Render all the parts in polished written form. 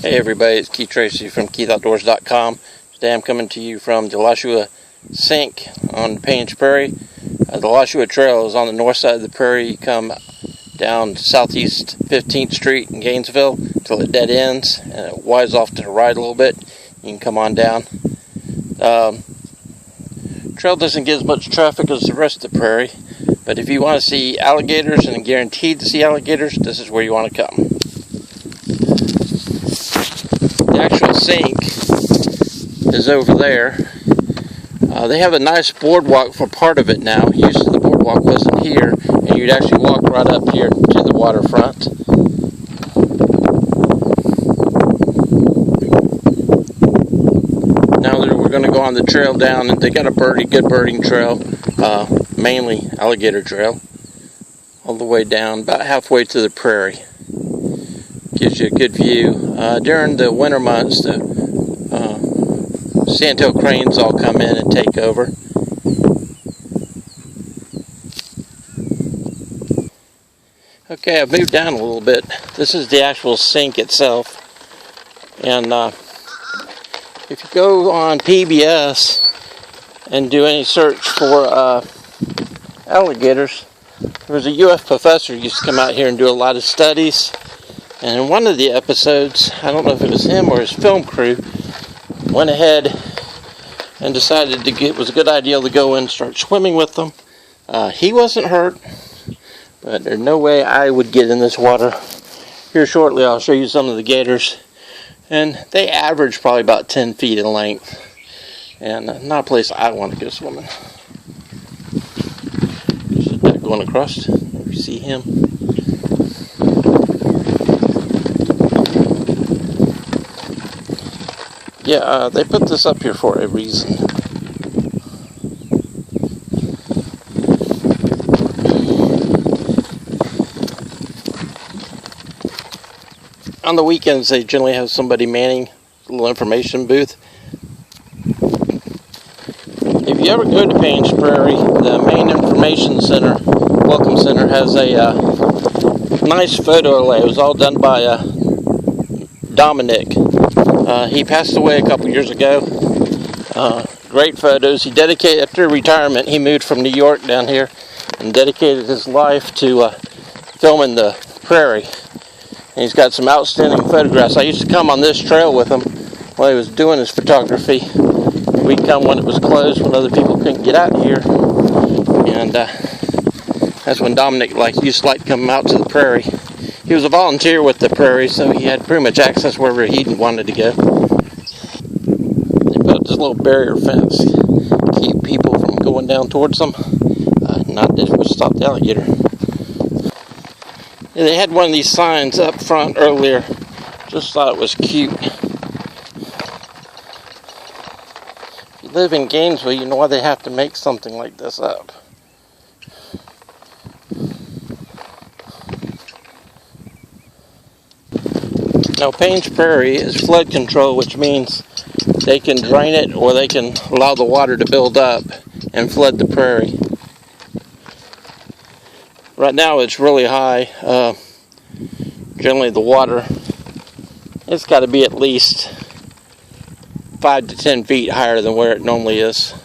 Hey everybody, it's Keith Tracy from KeithOutdoors.com. Today I'm coming to you from the Chua Sink on Paynes Prairie. The Chua Trail is on the north side of the prairie. You come down southeast 15th Street in Gainesville till it dead ends, and it winds off to the right a little bit. You can come on down. Trail doesn't get as much traffic as the rest of the prairie, but if you want to see alligators and guaranteed to see alligators, this is where you want to come. The actual sink is over there. They have a nice boardwalk for part of it now. Usually the boardwalk wasn't here, and you'd actually walk right up here to the waterfront. Now we're going to go on the trail down, and they got a good birding trail, mainly alligator trail, all the way down, about halfway to the prairie. Gives you a good view. During the winter months, the sandhill cranes all come in and take over. Okay, I've moved down a little bit. This is the actual sink itself. And if you go on PBS and do any search for alligators, there was a UF professor who used to come out here and do a lot of studies. And in one of the episodes, I don't know if it was him or his film crew, went ahead and decided it was a good idea to go in and start swimming with them. He wasn't hurt, but there's no way I would get in this water. Here shortly I'll show you some of the gators. And they average probably about 10 feet in length. And not a place I want to go swimming. Just that going across. If you see him. Yeah, they put this up here for a reason. On the weekends, they generally have somebody manning a little information booth. If you ever go to Paynes Prairie, the main information center, welcome center, has a nice photo array. It was all done by Dominic. He passed away a couple years ago. Great photos. He dedicated, after retirement, he moved from New York down here and dedicated his life to filming the prairie. And he's got some outstanding photographs. I used to come on this trail with him while he was doing his photography. We'd come when it was closed, when other people couldn't get out here. And that's when Dominic used to like to come out to the prairie. He was a volunteer with the prairie, so he had pretty much access wherever he wanted to go. They built this little barrier fence to keep people from going down towards them. Not that it would stop the alligator. Yeah, they had one of these signs up front earlier. Just thought it was cute. If you live in Gainesville, you know why they have to make something like this up. Now, Paynes Prairie is flood control, which means they can drain it or they can allow the water to build up and flood the prairie. Right now it's really high. Generally the water, it's got to be at least 5 to 10 feet higher than where it normally is.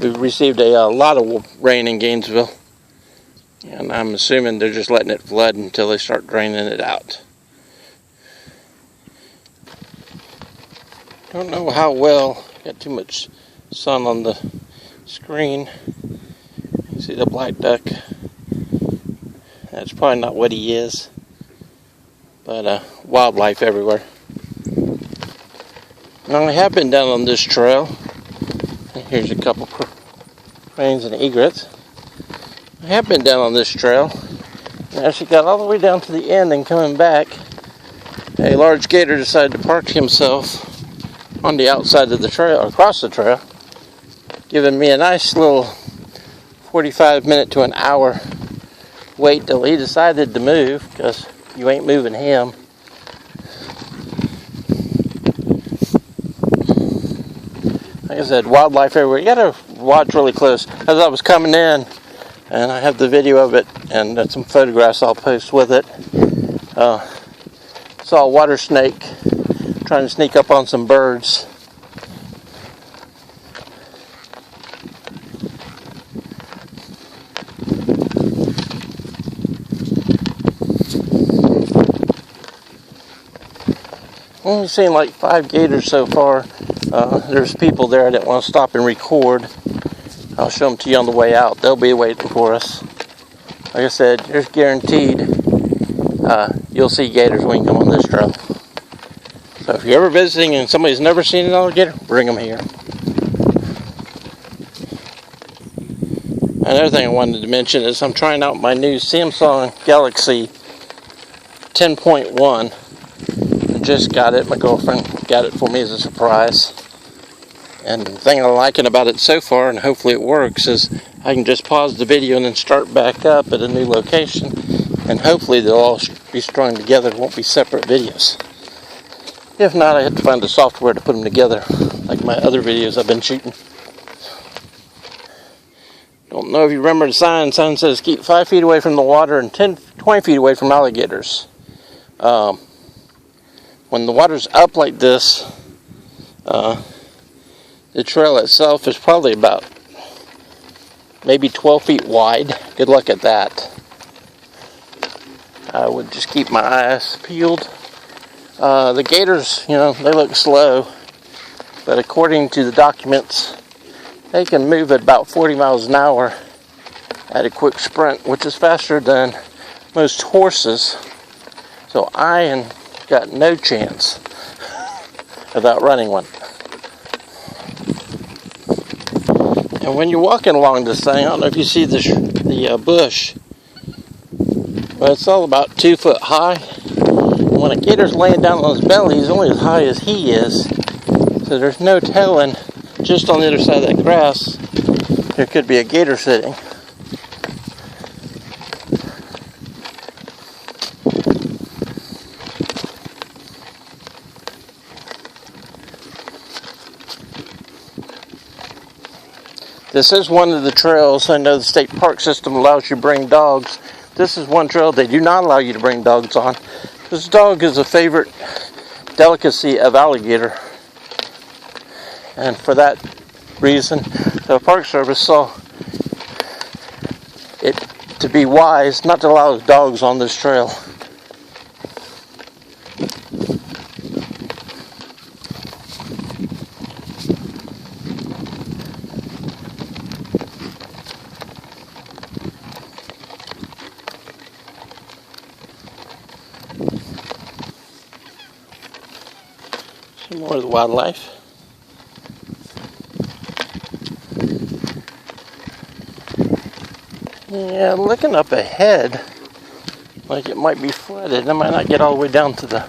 We've received a lot of rain in Gainesville. And I'm assuming they're just letting it flood until they start draining it out. Don't know how well. Got too much sun on the screen. You see the black duck. That's probably not what he is. But wildlife everywhere. Now I have been down on this trail. Here's a couple cranes and egrets. I have been down on this trail. I actually got all the way down to the end and coming back, a large gator decided to park himself on the outside of the trail, or across the trail, giving me a nice little 45 minute to an hour wait till he decided to move, because you ain't moving him. Like I said, wildlife everywhere. You gotta watch really close. As I was coming in, and I have the video of it and some photographs I'll post with it. Saw a water snake trying to sneak up on some birds. Only seen like 5 gators so far. There's people there I didn't want to stop and record. I'll show them to you on the way out. They'll be waiting for us. Like I said, there's guaranteed you'll see gators when you come on this trail. So if you're ever visiting and somebody's never seen an alligator, bring them here. Another thing I wanted to mention is I'm trying out my new Samsung Galaxy 10.1. Just got it. My girlfriend got it for me as a surprise. And the thing I'm liking about it so far, and hopefully it works, is I can just pause the video and then start back up at a new location. And hopefully they'll all be strung together. It won't be separate videos. If not, I have to find the software to put them together, like my other videos I've been shooting. Don't know if you remember the sign. The sign says keep 5 feet away from the water and 20 feet away from alligators. When the water's up like this, the trail itself is probably about maybe 12 feet wide. Good luck at that. I would just keep my eyes peeled. The gators, they look slow, but according to the documents, they can move at about 40 miles an hour at a quick sprint, which is faster than most horses. So I got no chance of outrunning one. And when you're walking along this thing, I don't know if you see the bush, but it's all about 2 foot high. And when a gator's laying down on his belly, he's only as high as he is. So there's no telling, just on the other side of that grass, there could be a gator sitting. This is one of the trails. I know the state park system allows you to bring dogs. This is one trail they do not allow you to bring dogs on. This dog is a favorite delicacy of alligator. And for that reason, the Park Service saw it to be wise not to allow dogs on this trail. Some more of the wildlife. Yeah, looking up ahead, like it might be flooded. I might not get all the way down to the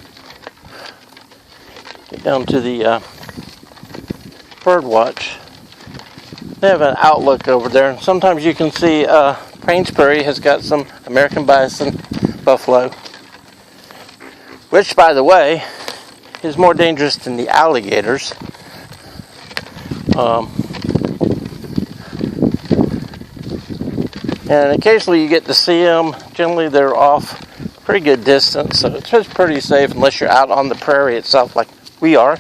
bird watch. They have an outlook over there. Sometimes you can see Paynes Prairie has got some American bison, buffalo, which, by the way, is more dangerous than the alligators. And occasionally you get to see them. Generally they're off pretty good distance, so it's just pretty safe unless you're out on the prairie itself like we are.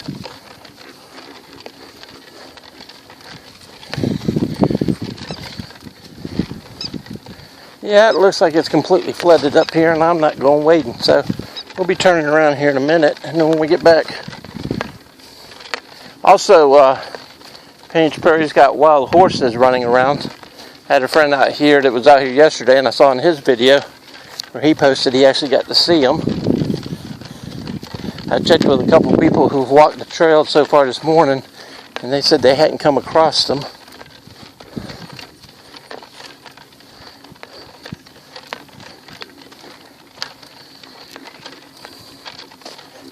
Yeah, it looks like it's completely flooded up here, and I'm not going wading, so we'll be turning around here in a minute, and then when we get back. Also, Paynes Prairie's got wild horses running around. I had a friend out here that was out here yesterday, and I saw in his video where he posted he actually got to see them. I checked with a couple of people who've walked the trail so far this morning, and they said they hadn't come across them.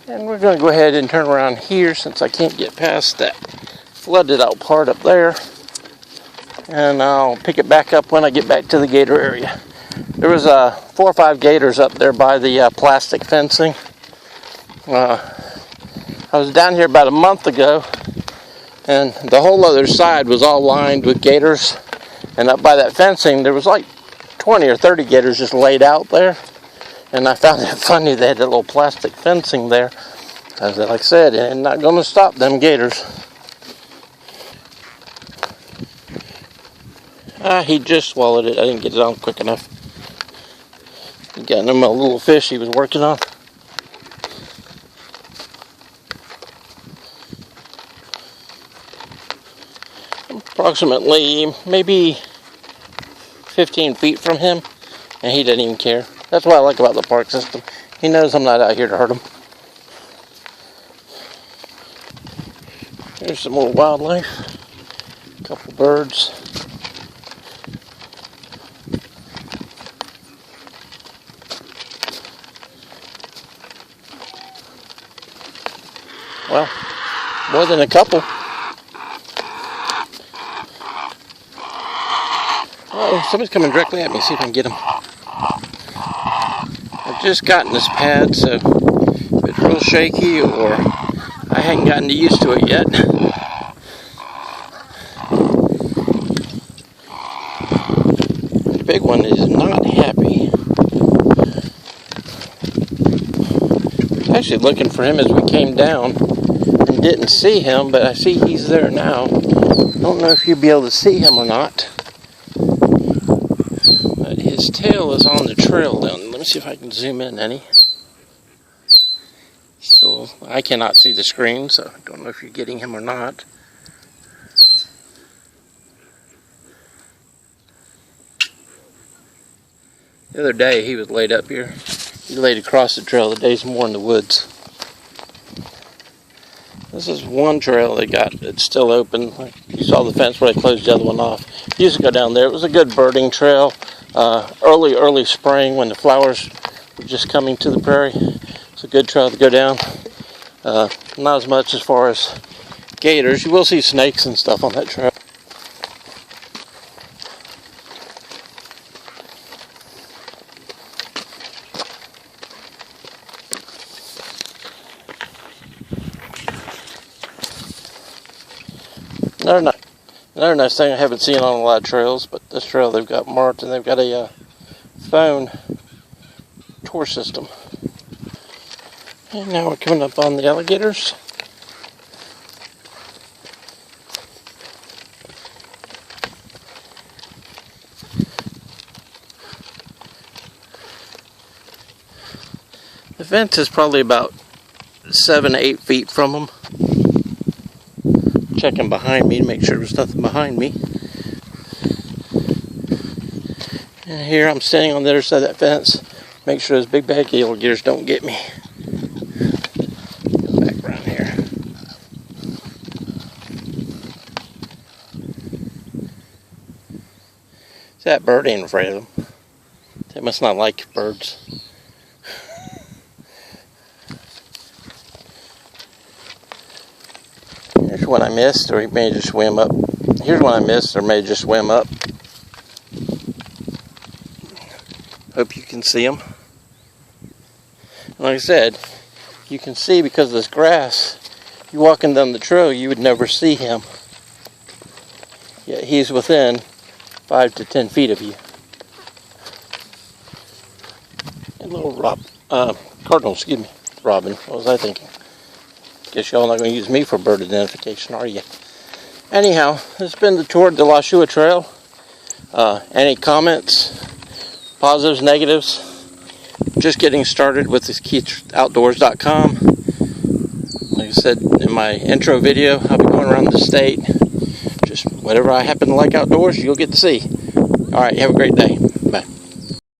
And we're going to go ahead and turn around here since I can't get past that flooded out part up there. And I'll pick it back up when I get back to the gator area. There was 4 or 5 gators up there by the plastic fencing. I was down here about a month ago, and the whole other side was all lined with gators. And up by that fencing, there was like 20 or 30 gators just laid out there. And I found it funny they had that little plastic fencing there. Like I said, it's not going to stop them gators. He just swallowed it. I didn't get it on quick enough. He got him a little fish he was working on. Approximately maybe 15 feet from him, and he doesn't even care. That's what I like about the park system. He knows I'm not out here to hurt him. There's some more wildlife. A couple birds. Well, more than a couple. Oh, somebody's coming directly at me. See if I can get him. I've just gotten this pad, so if it's real shaky or I hadn't gotten used to it yet. The big one is not happy. I was actually looking for him as we came down and didn't see him, but I see he's there now. I don't know if you'll be able to see him or not. But his tail is on the trail down. Let me see if I can zoom in any. So I cannot see the screen, so I don't know if you're getting him or not. The other day he was laid up here. He laid across the trail. The day's more in the woods. This is one trail it's still open. You saw the fence where they closed the other one off. You used to go down there. It was a good birding trail. Early spring when the flowers were just coming to the prairie. It's a good trail to go down. Not as much as far as gators. You will see snakes and stuff on that trail. Another nice thing I haven't seen on a lot of trails, but this trail they've got marked, and they've got a phone tour system. And now we're coming up on the alligators. The fence is probably about 7 to 8 feet from them. Checking behind me to make sure there's nothing behind me. And here I'm standing on the other side of that fence. Make sure those big bad alligators don't get me. Go back around here. That bird ain't afraid of them. They must not like birds. Here's one I missed, or he may just swim up. Here's one I missed, or may just swim up. Hope you can see him. And like I said, you can see because of this grass. You walking down the trail, you would never see him. Yet he's within 5 to 10 feet of you. And little cardinal, excuse me, robin. What was I thinking? Guess y'all not going to use me for bird identification, are you? Anyhow, this has been the tour of the Chua Trail. Any comments, positives, negatives? Just getting started with this keitsoutdoors.com. Like I said in my intro video, I'll be going around the state. Just whatever I happen to like outdoors, you'll get to see. Alright, have a great day. Bye.